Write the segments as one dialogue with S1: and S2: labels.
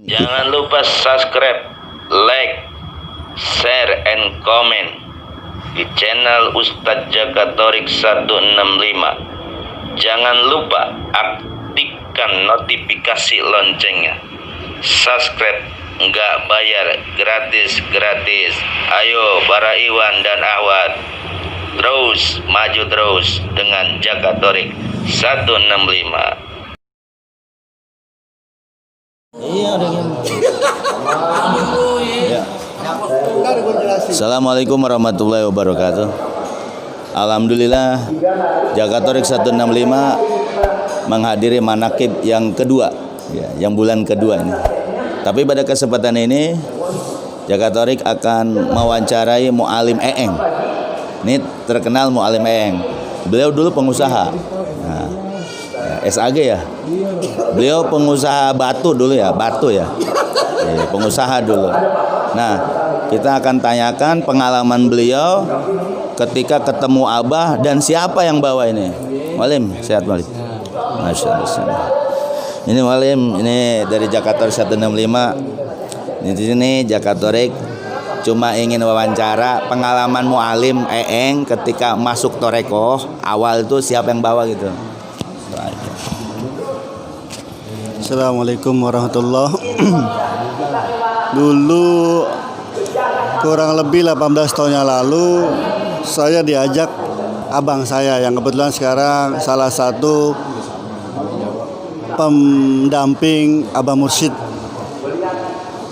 S1: Jangan lupa subscribe, like, share, and comment di channel Ustadz Jakatorik 165. Jangan lupa aktifkan notifikasi loncengnya. Subscribe nggak bayar, gratis. Ayo para Iwan dan Ahwat, terus maju terus dengan Jakatorik 165.
S2: Assalamualaikum warahmatullahi wabarakatuh. Alhamdulillah, Jakatorik 165 menghadiri manakib yang kedua, yang bulan kedua ini. Tapi pada kesempatan ini, Jakatorik akan mewawancarai Mu'alim Eeng. Ini terkenal Mu'alim Eeng. Beliau dulu pengusaha. SAG ya. Beliau pengusaha batu dulu ya, pengusaha dulu. Nah, kita akan tanyakan pengalaman beliau ketika ketemu Abah dan siapa yang bawa ini. Walim, sehat Walim. Masya Allah. Ini Walim, ini dari Jakatorik 165. Di sini Jakatorik cuma ingin wawancara pengalaman Mu'alim Eeng ketika masuk Torekoh. Awal itu siapa yang bawa gitu.
S3: Assalamualaikum warahmatullahi Dulu kurang lebih 18 tahun yang lalu saya diajak abang saya yang kebetulan sekarang salah satu pendamping Abah Mursyid.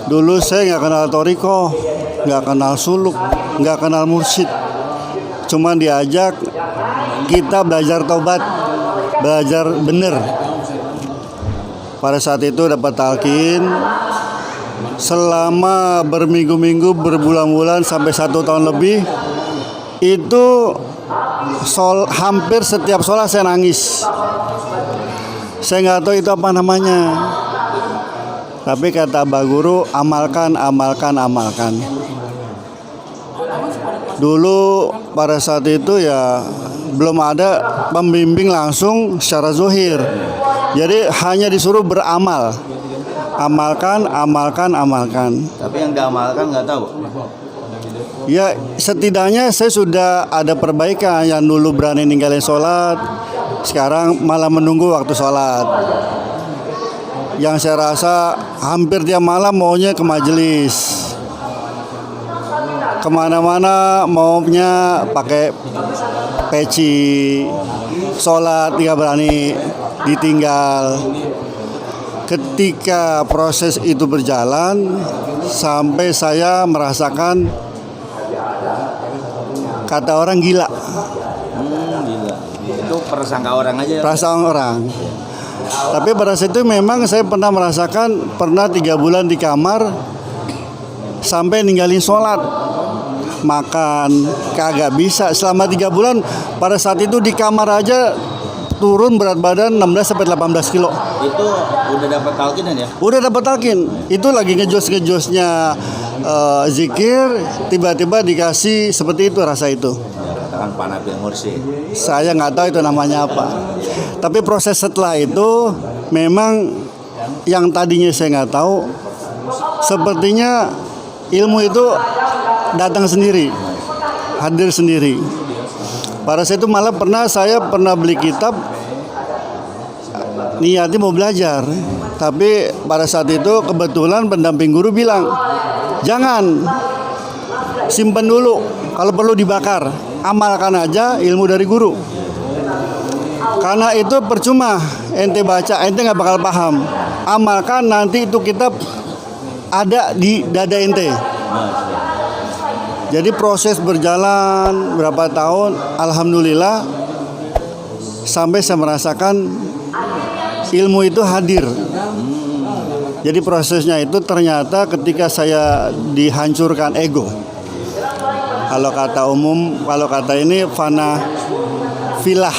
S3: Dulu saya nggak kenal Toriko, nggak kenal suluk, nggak kenal mursyid. Cuman diajak kita belajar taubat, belajar bener. Pada saat itu dapat talqin selama berminggu-minggu, berbulan-bulan sampai 1 tahun lebih. Itu hampir setiap sholat saya nangis. Saya nggak tahu itu apa namanya. Tapi kata Abah Guru, amalkan. Dulu pada saat itu ya belum ada pembimbing langsung secara zuhir. Jadi hanya disuruh beramal. Amalkan.
S2: Tapi yang diamalkan nggak tahu.
S3: Ya setidaknya saya sudah ada perbaikan. Yang dulu berani ninggalin sholat, sekarang malah menunggu waktu sholat. Yang saya rasa hampir tiap malam maunya ke majelis. Kemana-mana maunya pakai peci. Sholat tidak berani ditinggal. Ketika proses itu berjalan sampai saya merasakan kata orang gila.
S2: Gila. Itu prasangka orang aja.
S3: Prasangka orang. Tapi pada saat itu memang saya pernah merasakan 3 bulan di kamar sampai ninggalin sholat, makan kagak bisa selama 3 bulan. Pada saat itu di kamar aja turun berat badan 16 sampai 18 kilo.
S2: Itu udah dapat talqinan ya?
S3: Udah dapat talqin. Itu lagi ngejosnya zikir, tiba-tiba dikasih seperti itu, rasa itu.
S2: Ya, katakan Panapil Mursyid.
S3: Saya nggak tahu itu namanya apa. Tapi proses setelah itu memang yang tadinya saya nggak tahu, sepertinya ilmu itu datang sendiri, hadir sendiri. Pada saat itu malah saya pernah beli kitab, niatnya mau belajar. Tapi pada saat itu kebetulan pendamping guru bilang, jangan, simpen dulu, kalau perlu dibakar, amalkan aja ilmu dari guru. Karena itu percuma ente baca, ente nggak bakal paham. Amalkan, nanti itu kitab ada di dada ente. Jadi proses berjalan berapa tahun, alhamdulillah sampai saya merasakan ilmu itu hadir. Jadi prosesnya itu ternyata ketika saya dihancurkan ego. Kalau kata ini fana filah,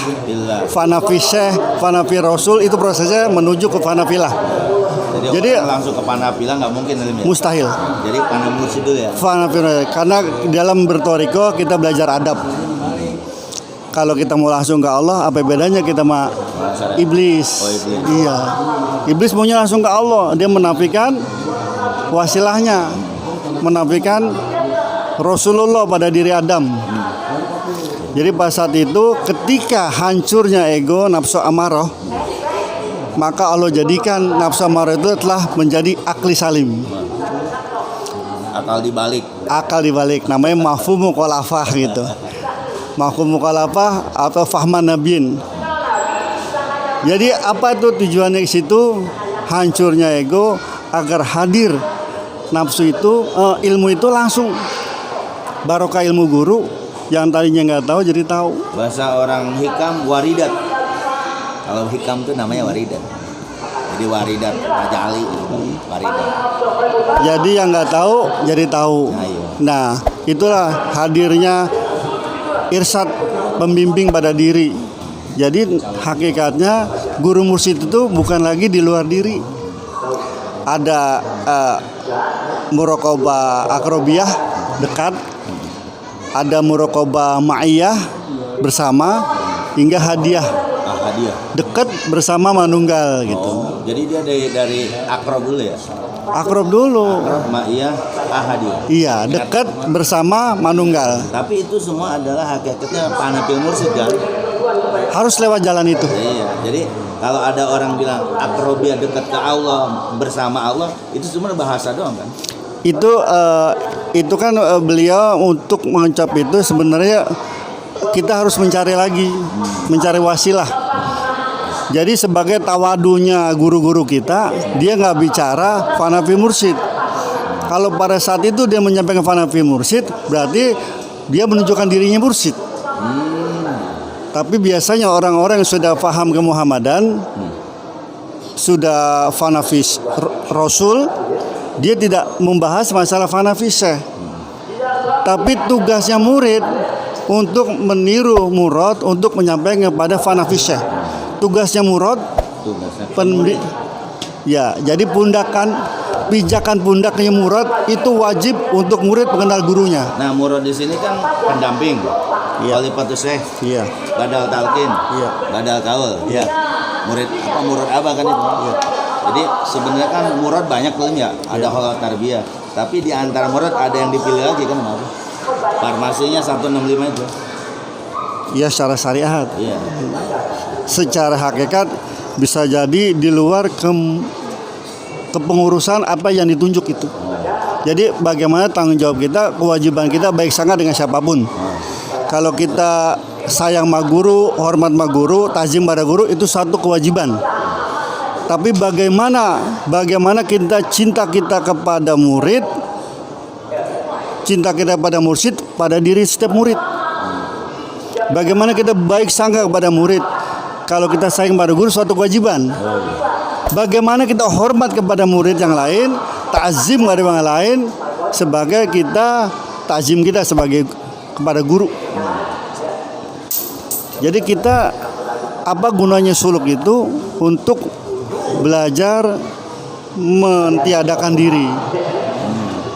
S3: fana fi syekh, fana fi rasul, itu prosesnya menuju ke fana filah.
S2: Jadi langsung ke Panapila nggak mungkin ya?
S3: Mustahil.
S2: Jadi Panapil dulu ya?
S3: Karena dalam bertoriko kita belajar adab. Kalau kita mau langsung ke Allah, apa bedanya kita
S2: masyarakat?
S3: Iblis.
S2: Oh, iblis.
S3: Iya. Iblis maunya langsung ke Allah. Dia menafikan wasilahnya, menafikan Rasulullah pada diri Adam. Jadi pada saat itu ketika hancurnya ego nafsu amarah, maka Allah jadikan nafsu amarah itu telah menjadi akli salim. Akal dibalik. Namanya mafhum mukhalafah gitu. Mafhum mukhalafah atau fahman nabiyin. Jadi apa itu tujuannya di situ? Hancurnya ego agar hadir nafsu itu, ilmu itu langsung. Barokah ilmu guru yang tadinya nggak tahu jadi tahu.
S2: Bahasa orang hikam waridat. Kalau hikam itu namanya waridat. Jadi waridat Raja Ali waridat.
S3: Jadi yang nggak tahu jadi tahu. Nah, itulah hadirnya irsyad pembimbing pada diri. Jadi hakikatnya guru mursyid itu bukan lagi di luar diri. Ada muraqabah akrobiyah dekat, ada muraqabah ma'iyah bersama, hingga hadiah dekat bersama manunggal gitu.
S2: Jadi dia dari akrob dulu ya?
S3: Akrob dulu.
S2: Akrob, ma'iyah, hadiah.
S3: Iya, dekat bersama manunggal.
S2: Tapi itu semua adalah hakikatnya panapil mursyid kan?
S3: Harus lewat jalan itu.
S2: Iya, jadi kalau ada orang bilang akrobia dekat ke Allah bersama Allah, itu cuma bahasa doang kan?
S3: Itu kan beliau untuk mengucap itu sebenarnya kita harus mencari lagi, mencari wasilah. Jadi sebagai tawadunya guru-guru kita, dia nggak bicara fanafi mursyid. Kalau pada saat itu dia menyampaikan fanafi mursyid, berarti dia menunjukkan dirinya mursyid. Tapi biasanya orang-orang yang sudah paham kemuhammadan, sudah fanafis Rasul, dia tidak membahas masalah fanafis syekh. Tapi tugasnya murid untuk meniru murad, untuk menyampaikan kepada fanafis syekh. Tugasnya murad, ya, jadi pijakan pundaknya murad itu wajib untuk murid mengenal gurunya.
S2: Nah, murad di sini kan pendamping. Iya. Khalifatus syekh.
S3: Iya.
S2: Badal talqin.
S3: Iya.
S2: Badal kaul.
S3: Iya.
S2: Murad apa kan itu? Iya. Jadi sebenarnya kan murad banyak kan ya. Ada khalat tarbiyah. Tapi di antara murad ada yang dipilih lagi kan apa? Farmasinya 165 itu.
S3: Iya, secara syariat.
S2: Iya.
S3: Secara hakikat bisa jadi di luar kepengurusan apa yang ditunjuk itu. Jadi bagaimana tanggung jawab kita, kewajiban kita baik sangat dengan siapapun. Kalau kita sayang sama guru, hormat sama guru, tazim pada guru, itu satu kewajiban. Tapi bagaimana kita cinta kita kepada murid, cinta kita pada mursyid, pada diri setiap murid. Bagaimana kita baik sangka kepada murid. Kalau kita sayang pada guru, suatu kewajiban. Bagaimana kita hormat kepada murid yang lain, ta'zim kepada yang lain, sebagai kita ta'zim kita sebagai kepada guru. Jadi kita, apa gunanya suluk itu? Untuk belajar mentiadakan diri,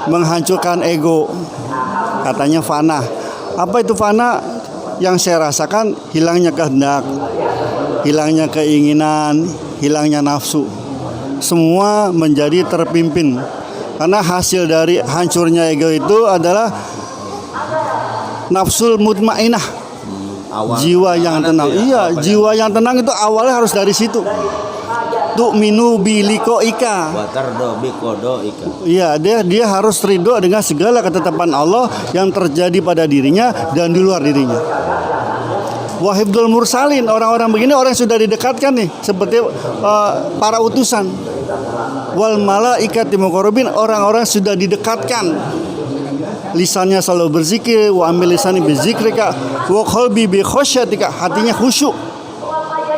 S3: menghancurkan ego. Katanya fana. Apa itu fana? Yang saya rasakan hilangnya kehendak, hilangnya keinginan, hilangnya nafsu. Semua menjadi terpimpin. Karena hasil dari hancurnya ego itu adalah nafsul mutmainah. Jiwa yang tenang. Iya, jiwa yang tenang itu awalnya harus dari situ. Tu'minu biliqaika. Iya, dia harus ridho dengan segala ketetapan Allah yang terjadi pada dirinya dan di luar dirinya. Wahibdul mursalin, orang-orang begini orang yang sudah didekatkan nih, seperti para utusan. Wal malaikati muqarrabin, orang-orang sudah didekatkan. Lisannya selalu berzikir, wa amil lisani bizikrika, wa qalbi bi khosyatika, hatinya khusyuk.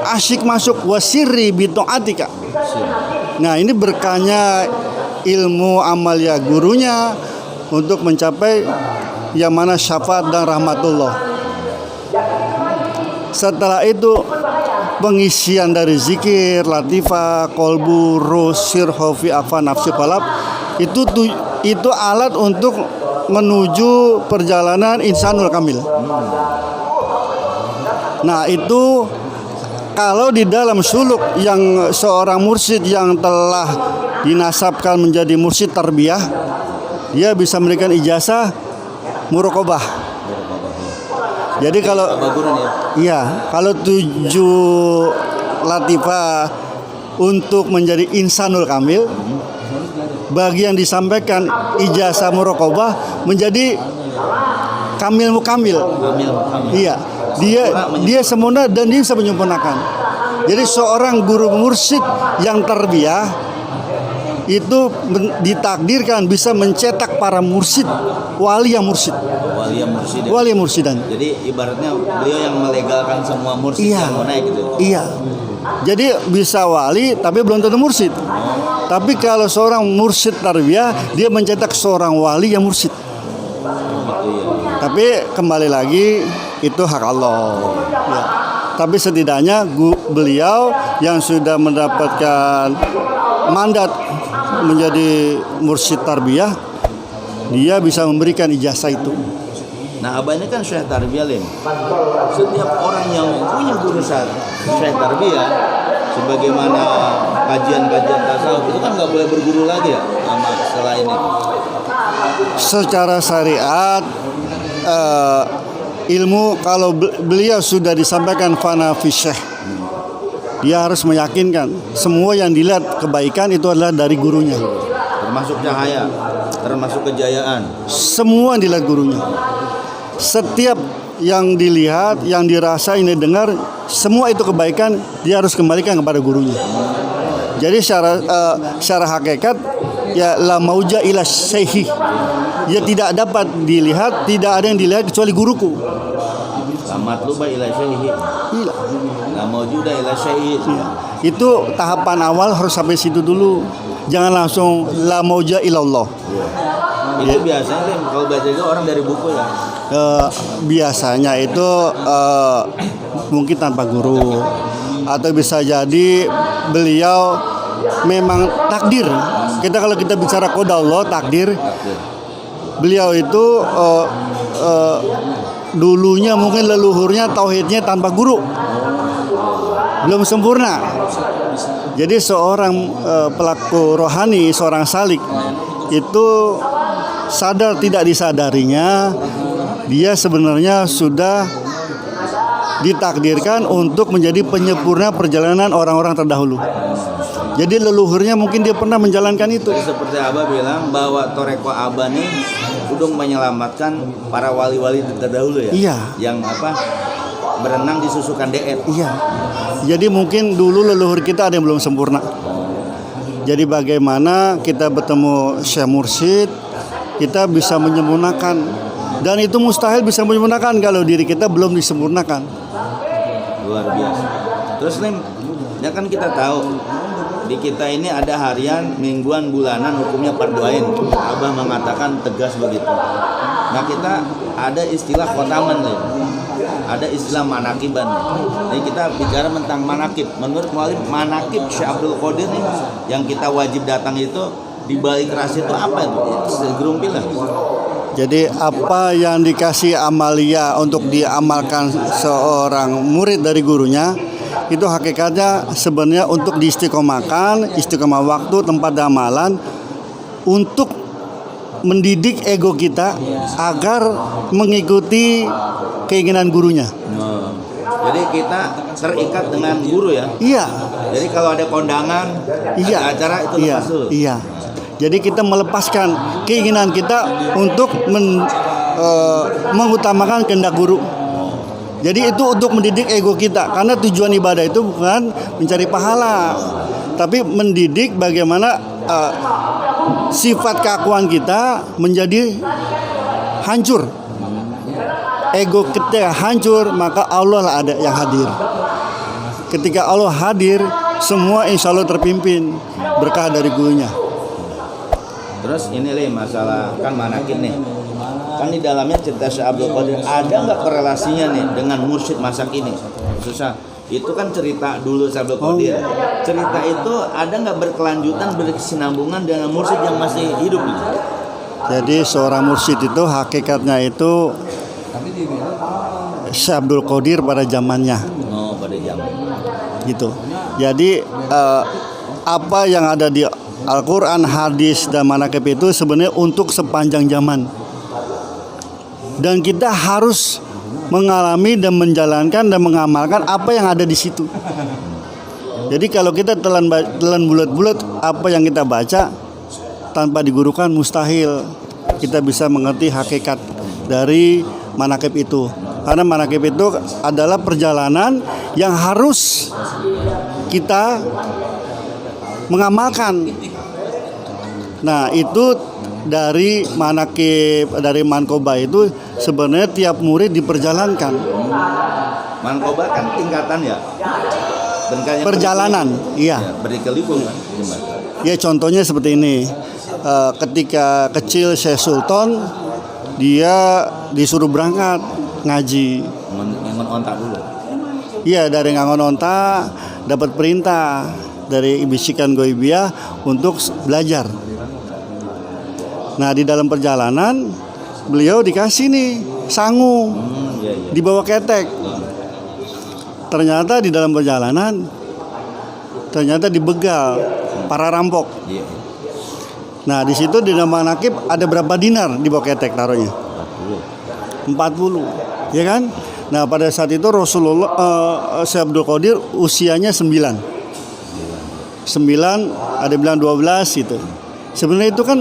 S3: Asyik masuk wasirri bi taatika. Nah, ini berkahnya ilmu amalia gurunya untuk mencapai yang mana syafaat dan rahmatullah. Setelah itu pengisian dari zikir, latifah, kolbu, rus, sirhofi, afa, nafsi, qalab itu alat untuk menuju perjalanan insanul kamil. Nah, itu Kalau di dalam suluk yang seorang mursyid yang telah dinasabkan menjadi mursyid tarbiyah, dia bisa memberikan ijazah muraqabah. Jadi kalau iya, kalau 7 latifah untuk menjadi insanul kamil, bagi yang disampaikan ijazah muraqabah menjadi kamil mukamil. Iya, dia sempurna dan dia bisa menyempurnakan. Jadi seorang guru mursyid yang tarbiyah itu ditakdirkan bisa mencetak para mursyid, wali yang mursyid. Wali yang mursidan.
S2: Jadi ibaratnya beliau yang melegalkan semua mursyid yang mau naik gitu.
S3: Iya. Jadi bisa wali tapi belum tentu mursyid. Tapi kalau seorang mursyid tarbiyah, dia mencetak seorang wali yang mursyid. Tapi kembali lagi itu hak Allah. Ya. Tapi setidaknya beliau yang sudah mendapatkan mandat menjadi mursyid tarbiyah, dia bisa memberikan ijazah itu.
S2: Nah, Abah ini kan syekh tarbiyah, Lim. Setiap orang yang punya guru syekh tarbiyah, sebagaimana kajian-kajian tasawuf itu kan nggak boleh berguru lagi ya sama setelah ini.
S3: Secara syariat ilmu kalau beliau sudah disampaikan fana fi syekh, dia harus meyakinkan semua yang dilihat kebaikan itu adalah dari gurunya.
S2: Termasuk cahaya, termasuk kejayaan.
S3: Semua yang dilihat gurunya. Setiap yang dilihat, yang dirasa, ini dengar, semua itu kebaikan, dia harus kembalikan kepada gurunya. Jadi secara hakikat ya la mauja ila syaihi. Dia tidak dapat dilihat, tidak ada yang dilihat kecuali guruku.
S2: Tamat luba ila syaihi.
S3: Iya.
S2: La maujuda ila syaihi.
S3: Itu tahapan awal harus sampai situ dulu. Jangan langsung la mauja ilallah.
S2: Itu biasanya Lim, kalau baca itu orang dari buku ya.
S3: Biasanya itu mungkin tanpa guru, atau bisa jadi beliau memang takdir. Kalau kita bicara qadarullah, takdir. Beliau itu dulunya mungkin leluhurnya tauhidnya tanpa guru, belum sempurna. Jadi seorang pelaku rohani, seorang salik itu sadar tidak disadarinya, dia sebenarnya sudah ditakdirkan untuk menjadi penyempurna perjalanan orang-orang terdahulu. Jadi leluhurnya mungkin dia pernah menjalankan itu.
S2: Seperti Abah bilang bahwa toreko Abah nih udah menyelamatkan para wali-wali terdahulu ya.
S3: Iya.
S2: Yang berenang di susukan DN.
S3: Iya. Jadi mungkin dulu leluhur kita ada yang belum sempurna. Jadi bagaimana kita bertemu Syekh Mursyid, kita bisa menyempurnakan. Dan itu mustahil bisa menyempurnakan kalau diri kita belum disempurnakan.
S2: Luar biasa. Terus Lim, ya kan kita tahu di kita ini ada harian, mingguan, bulanan, hukumnya parduain. Abah mengatakan tegas begitu. Nah kita ada istilah khotaman Lim. Ada istilah manakiban. Jadi kita bicara tentang manakib. Menurut mualim manakib Syekh Abdul Qadir nih yang kita wajib datang itu di balik ras itu apa itu? Segerumpil lah.
S3: Jadi apa yang dikasih amalia untuk diamalkan seorang murid dari gurunya, itu hakikatnya sebenarnya untuk diistiqomahkan, istiqomah waktu, tempat amalan, untuk mendidik ego kita agar mengikuti keinginan gurunya.
S2: Jadi kita terikat dengan guru ya.
S3: Iya.
S2: Jadi kalau ada kondangan, ada acara itu lepas dulu.
S3: Iya. Jadi kita melepaskan keinginan kita untuk mengutamakan kehendak guru. Jadi itu untuk mendidik ego kita, karena tujuan ibadah itu bukan mencari pahala, tapi mendidik bagaimana sifat keakuan kita menjadi hancur. Ego kita hancur, maka Allah lah ada yang hadir. Ketika Allah hadir, semua insya Allah terpimpin berkah dari gurunya.
S2: Terus ini Lim, masalah kan manakib nih. Kan di dalamnya cerita Syekh Abdul Qadir, ada nggak korelasinya nih dengan mursyid masa kini? Susah. Itu kan cerita dulu Syekh Abdul Qadir. Cerita itu ada nggak berkelanjutan, berkesinambungan dengan mursyid yang masih hidup nih?
S3: Jadi seorang mursyid itu hakikatnya itu Syekh Abdul Qadir pada zamannya.
S2: Oh, pada zaman.
S3: gitu. Jadi apa yang ada di Al-Quran, hadis dan manaqib itu sebenarnya untuk sepanjang zaman. Dan kita harus mengalami dan menjalankan dan mengamalkan apa yang ada di situ. Jadi kalau kita telan bulat-bulat apa yang kita baca tanpa digurukan, mustahil kita bisa mengerti hakikat dari manaqib itu. Karena manaqib itu adalah perjalanan yang harus kita mengamalkan. Nah, itu dari manaqib, dari manqobah itu sebenarnya tiap murid diperjalankan.
S2: Manqobah kan tingkatan ya. Bentuknya
S3: Perjalanan, iya.
S2: Berkelibung kan.
S3: Ya contohnya seperti ini. Ketika kecil Syekh Sultan dia disuruh berangkat ngaji.
S2: Ngangon ontak dulu.
S3: Iya, dari ngangon onta dapat perintah dari bisikan Goibiyah untuk belajar. Nah, di dalam perjalanan beliau dikasih nih sangu, dibawa ketek. Ternyata di dalam perjalanan ternyata dibegal para rampok. Nah, di situ di nama manaqib ada berapa dinar di bawah ketek taruhnya? 40, ya kan? Nah, pada saat itu Rasulullah Syekh Abdul Qadir usianya 9, ada bilang 12 itu. Sebenarnya itu kan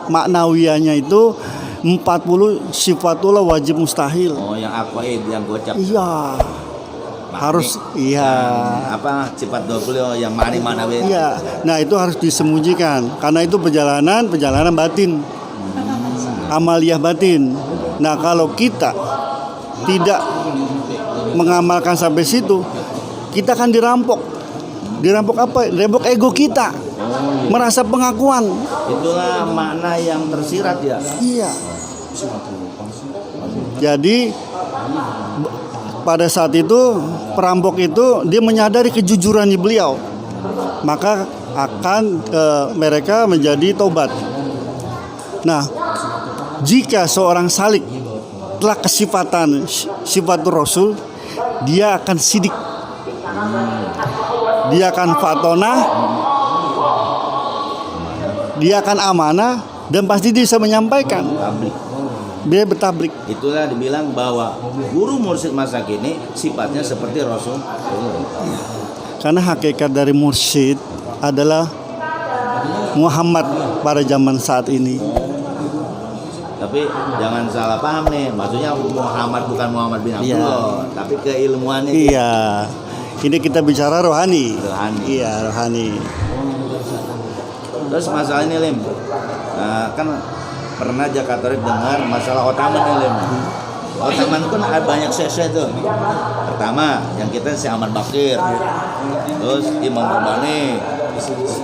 S3: maknawiyahnya itu 40 sifatullah wajib mustahil.
S2: Oh, yang aqwaid, yang gocap.
S3: Iya. Harus
S2: apa sifat 20 yang manawi.
S3: Iya. Nah, itu harus disembunyikan karena itu perjalanan batin. Amaliyah batin. Nah, kalau kita tidak mengamalkan sampai situ, kita akan dirampok. Dirampok apa? Dirampok ego kita. Merasa pengakuan.
S2: Itulah makna yang tersirat ya.
S3: Iya. Jadi pada saat itu perampok itu dia menyadari kejujuran beliau, maka akan mereka menjadi tobat. Nah, jika seorang salik telah kesifatan sifatul Rasul, dia akan sidik, dia akan fatonah, dia akan amanah, dan pasti dia bisa menyampaikan. Dia bertablik.
S2: Itulah dibilang bahwa guru mursyid masa kini sifatnya seperti Rasul.
S3: Karena hakikat dari mursyid adalah Muhammad pada zaman saat ini.
S2: Tapi jangan salah paham nih, maksudnya Muhammad bukan Muhammad bin Abdullah, tapi keilmuannya.
S3: Iya. Ini kita bicara rohani. Iya, rohani.
S2: Terus masalah ini Lim, kan pernah Jakarta dengar masalah Otaman nih Lim. Otaman kan ada banyak sese tuh. Pertama yang kita si Ahmad Bakir, terus Imam Rabbani,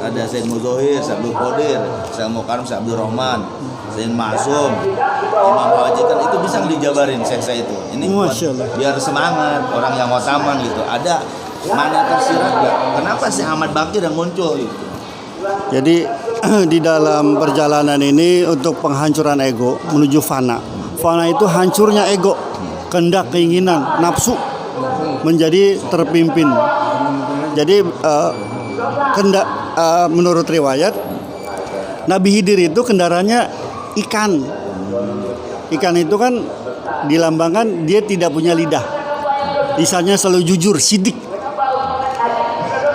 S2: ada Said Muzohir, Abdul Qadir, Said Mukarram, Abdul Rahman, Said Masum, Imam Haji, kan itu bisa dijabarin sese itu. Ini buat biar semangat orang yang Otaman gitu. Ada mana tersirat gak? Kenapa si Ahmad Bakir yang muncul gitu?
S3: Jadi di dalam perjalanan ini untuk penghancuran ego menuju fana. Fana itu hancurnya ego, kehendak, keinginan, nafsu menjadi terpimpin. Jadi menurut riwayat Nabi Khidir itu kendaraannya ikan. Ikan itu kan dilambangkan dia tidak punya lidah. Lisannya selalu jujur, sidik.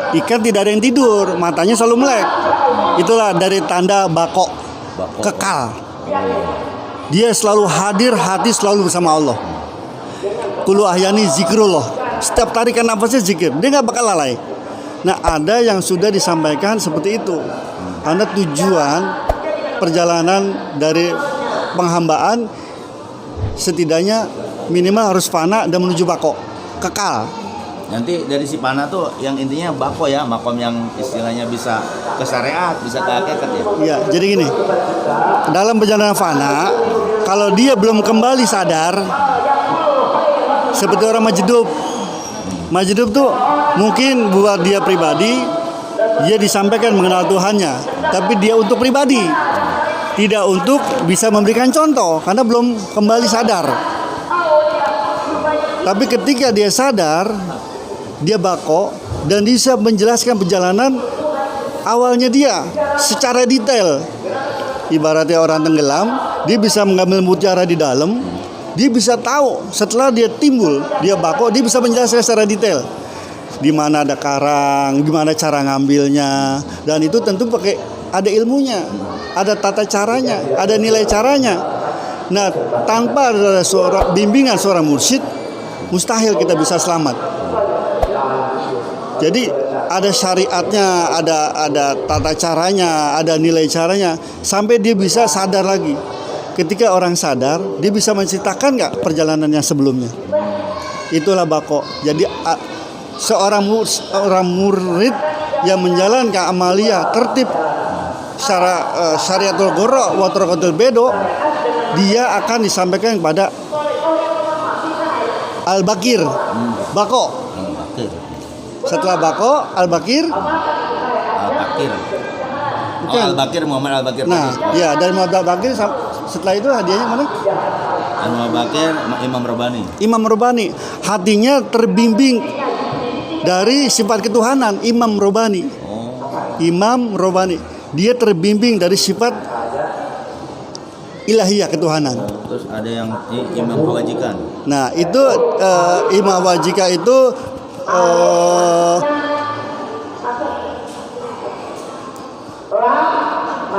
S3: Ikan tidak ada yang tidur, matanya selalu melek. Itulah dari tanda bako, kekal. Dia selalu hadir, hati selalu bersama Allah. Kulu ahyani zikrullah. Setiap tarikan nafasnya zikir, dia nggak bakal lalai. Nah, ada yang sudah disampaikan seperti itu. Karena tujuan perjalanan dari penghambaan setidaknya minimal harus fana dan menuju bako, kekal.
S2: Nanti dari si Pana tuh yang intinya bako ya, makom yang istilahnya bisa ke syariat, bisa ke hakikat ya.
S3: Iya, jadi gini. Dalam perjalanan fana, kalau dia belum kembali sadar seperti orang majdub. Majdub tuh mungkin buat dia pribadi dia disampaikan mengenal Tuhannya, tapi dia untuk pribadi. Tidak untuk bisa memberikan contoh karena belum kembali sadar. Tapi ketika dia sadar, dia bako dan bisa menjelaskan perjalanan awalnya dia secara detail. Ibaratnya orang tenggelam, dia bisa mengambil mutiara di dalam, dia bisa tahu setelah dia timbul, dia bako, dia bisa menjelaskan secara detail. Di mana ada karang, gimana cara ngambilnya, dan itu tentu pakai ada ilmunya, ada tata caranya, ada nilai caranya. Nah, tanpa ada bimbingan seorang mursyid, mustahil kita bisa selamat. Jadi ada syariatnya, ada tata caranya, ada nilai caranya, sampai dia bisa sadar lagi. Ketika orang sadar, dia bisa menceritakan nggak perjalanan yang sebelumnya. Itulah bako. Jadi seorang murid yang menjalankan amalia tertib secara syariatul qurra wa tariqatul bedo, dia akan disampaikan kepada al-bakir, bako. Setelah bako, al-bakir.
S2: Al-Bakir.
S3: Bukan.
S2: Al-Bakir, Muhammad Al-Bakir.
S3: Nah, ya dari Muhammad Al-Bakir setelah itu hadiahnya mana?
S2: Al-Bakir, Imam Robani.
S3: Imam Robani. Hatinya terbimbing dari sifat ketuhanan, Imam Robani. Imam Robani. Dia terbimbing dari sifat ilahiyah ketuhanan.
S2: Terus ada yang Imam Hawajikan.
S3: Nah, itu Imam Wajika itu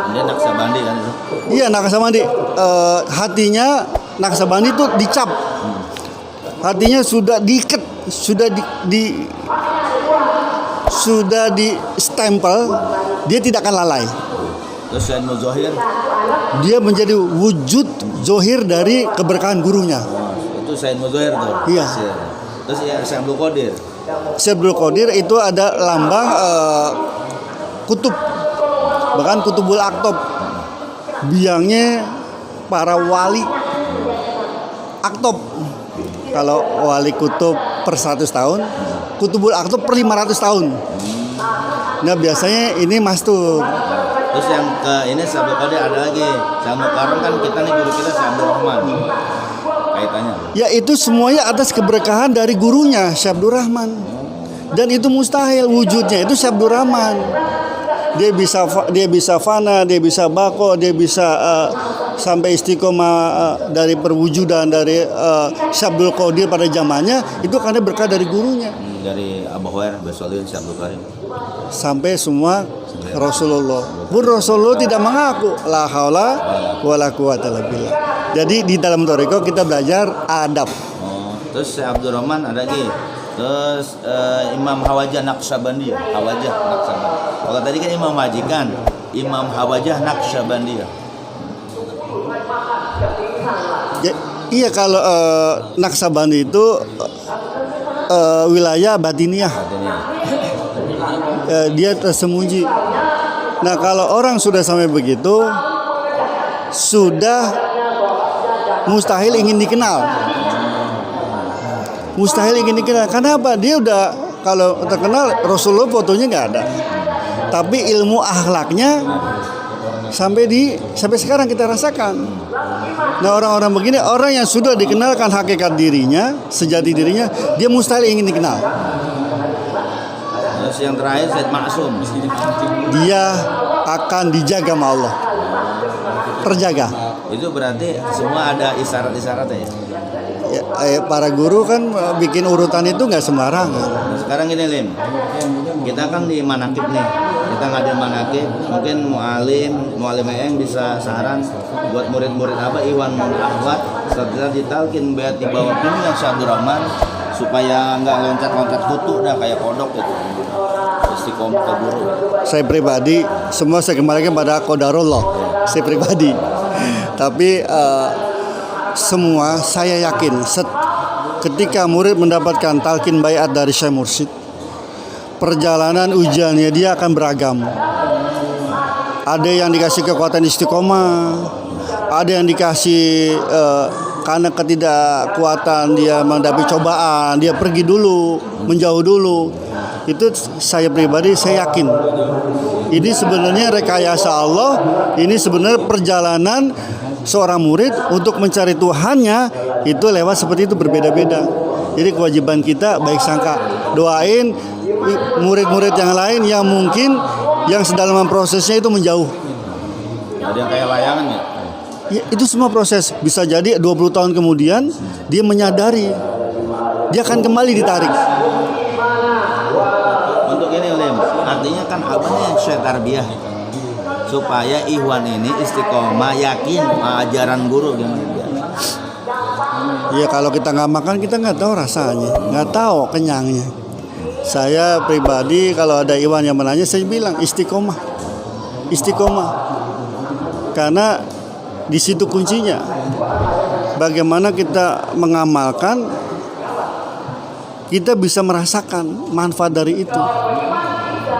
S2: Dia Naksabandi kan itu.
S3: iya, Naksabandi. Hatinya Naksabandi itu dicap. Hatinya sudah diikat, sudah sudah di stempel, dia tidak akan lalai.
S2: Terus Sayyid Muzohir.
S3: Dia menjadi wujud zohir dari keberkahan gurunya.
S2: Itu Sayyid Muzohir tuh.
S3: Iya.
S2: Terus ya Syekh Abdul Qadir.
S3: Syekh Abdul Qadir itu ada lambang kutub, bahkan kutubul aktob, biangnya para wali aktob. Kalau wali kutub per 100 tahun, kutubul aktob per 500 tahun. Nah, biasanya ini mastur.
S2: Terus yang ke ini Syekh Abdul Qadir ada lagi. Syekh Mukarram kan kita nih guru kita Syekh Abdul Rahman. Kaitannya.
S3: Ya, itu semuanya atas keberkahan dari gurunya Syekh Abdul Rahman. Dan itu mustahil wujudnya itu Syekh Abdul Rahman. Dia bisa fana, dia bisa bako, dia bisa sampai istiqomah dari perwujudan dari Syekh Abdul Qadir pada zamannya itu karena berkah dari gurunya.
S2: Dari Abu Hurairah Basalihin Syekh Abdul Karim.
S3: Sampai semua Rasulullah. Pun Rasulullah tidak mengaku la haula wala quwata illa billah. Jadi di dalam thariqah kita belajar adab.
S2: Terus Syekh Abdul Rahman ada lagi. Terus Imam Hawajah Naqsyabandi. Hawajah Naqsyabandi. Kalau tadi kan Imam Majikan, Imam Hawajah Naqsyabandi.
S3: Ya, iya, kalau Naqsyabandi itu wilayah batiniah. Dia tersembunyi. Nah, kalau orang sudah sampai begitu, sudah mustahil ingin dikenal. Mustahil ingin dikenal. Kenapa? Dia udah kalau terkenal Rasulullah fotonya nggak ada. Tapi ilmu akhlaknya sampai sekarang kita rasakan. Nah, orang-orang begini, orang yang sudah dikenalkan hakikat dirinya, sejati dirinya, dia mustahil ingin dikenal.
S2: Terus yang terakhir Said Maksum.
S3: Dia akan dijaga sama Allah. Terjaga.
S2: Itu berarti semua ada isyarat-isyaratnya ya.
S3: Ya, para guru kan bikin urutan itu nggak sembarangan.
S2: Nah, sekarang gini Lim, kita kan di manakib nih, kita ngadain manakib, mungkin mualim yang bisa saran buat murid-murid apa Iwan Ahwat setelah ditalkin biar di bawah bimbingan Syekh Abdul Rahman supaya nggak loncat-loncat kutu dah kayak kodok gitu. Istiqomah ke guru.
S3: Saya pribadi semua saya kembalikan pada qadarullah. Saya pribadi, tapi semua saya yakin ketika murid mendapatkan talqin baiat dari Syekh Mursyid, perjalanan ujiannya dia akan beragam. Ada yang dikasih kekuatan istiqomah, ada yang dikasih karena ketidakkuatan dia menghadapi cobaan, dia pergi dulu, menjauh dulu. Itu saya pribadi saya yakin ini sebenarnya rekayasa Allah, ini sebenarnya perjalanan seorang murid untuk mencari Tuhannya itu lewat seperti itu, berbeda-beda. Jadi kewajiban kita baik sangka, doain murid-murid yang lain yang mungkin yang sedang prosesnya itu menjauh.
S2: Ada yang kayak layangan ya?
S3: Ya, itu semua proses. Bisa jadi 20 tahun kemudian dia menyadari, dia akan kembali ditarik.
S2: Untuk ini Lim, artinya kan abahnya Syekh Tarbiyah supaya Ikhwan ini istiqomah yakin ajaran guru gimana dia.
S3: Ya kalau kita nggak makan kita nggak tahu rasanya, nggak tahu kenyangnya. Saya pribadi kalau ada Iwan yang menanya saya bilang istiqomah, istiqomah. Karena di situ kuncinya. Bagaimana kita mengamalkan, kita bisa merasakan manfaat dari itu.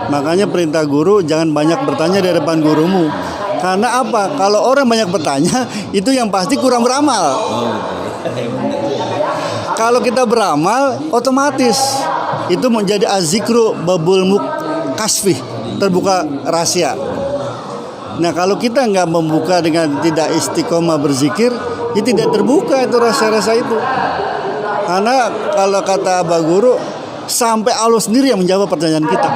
S3: Makanya perintah guru jangan banyak bertanya di depan gurumu. Karena apa? Kalau orang banyak bertanya, itu yang pasti kurang beramal. Kalau kita beramal, otomatis itu menjadi azikru babul kasfi, terbuka rahasia. Nah kalau kita nggak membuka dengan tidak istiqomah berzikir, ya tidak terbuka itu rasa-rasa itu. Karena kalau kata Abah Guru, sampai Allah sendiri yang menjawab pertanyaan kita.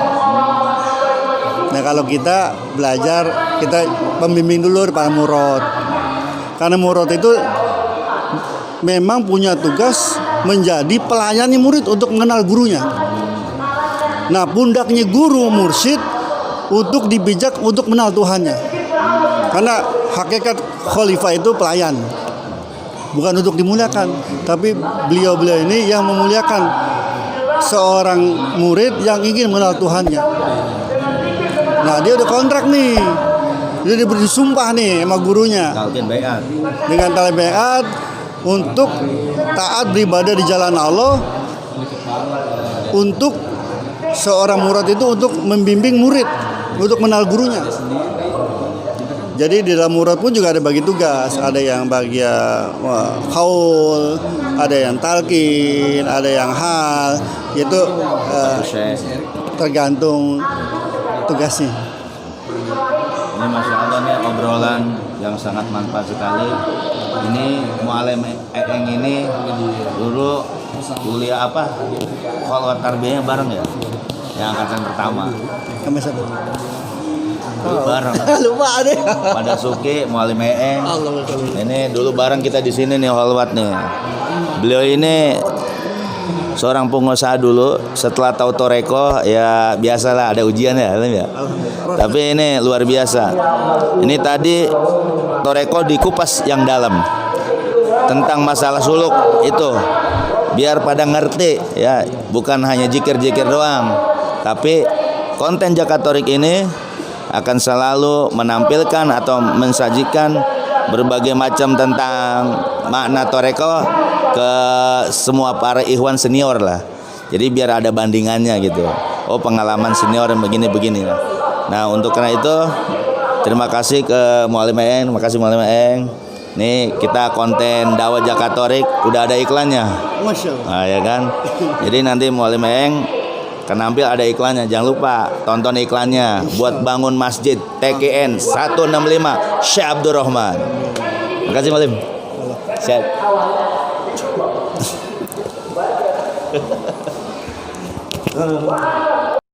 S3: Nah kalau kita belajar, kita pembimbing dulu para murad. Karena murad itu memang punya tugas menjadi pelayannya murid untuk mengenal gurunya. Nah pundaknya guru mursyid untuk dibijak untuk mengenal Tuhannya. Karena hakikat khalifah itu pelayan, bukan untuk dimuliakan, tapi beliau-beliau ini yang memuliakan seorang murid yang ingin mengenal Tuhannya. Nah dia udah kontrak nih, dia diberi sumpah nih sama gurunya dengan tali baiat untuk taat beribadah di jalan Allah, untuk seorang murad itu untuk membimbing murid untuk mengenal gurunya. Jadi di dalam murad pun juga ada bagi tugas, ada yang bagian qaul, ada yang talqin, ada yang hal, itu tergantung tugasnya.
S2: Ini Masya Allah nih obrolan yang sangat manfaat sekali. Ini Mu'alim Eng ini dulu kuliah apa? Khalwat Tarbiyahnya bareng ya? Yang angkatan pertama.
S3: Sama siapa?
S2: Dulu bareng.
S3: Lupa deh.
S2: Pada Suki, Mu'alim Eng. Ini dulu bareng kita di sini nih Khalwat nih. Beliau ini seorang pengusaha dulu, setelah tahu toreko ya biasalah ada ujian ya, tapi ini luar biasa. Ini tadi toreko dikupas yang dalam tentang masalah suluk itu, biar pada ngerti ya, bukan hanya jikir-jikir doang, tapi konten Jakatorik ini akan selalu menampilkan atau mensajikan berbagai macam tentang makna toreko ke semua para ikhwan senior lah. Jadi biar ada bandingannya gitu. Oh pengalaman senior yang begini-begini lah. Nah untuk karena itu terima kasih ke Mu'alim Eng, terima kasih Mu'alim Eng. Nih kita konten dakwah Jakatorik udah ada iklannya.
S3: Masya Allah.
S2: Nah, ya kan. Jadi nanti Mu'alim Eng akan nampil ada iklannya. Jangan lupa tonton iklannya buat bangun masjid TKN 165 Syekh Abdurrahman. Terima kasih Mu'alim. Siap.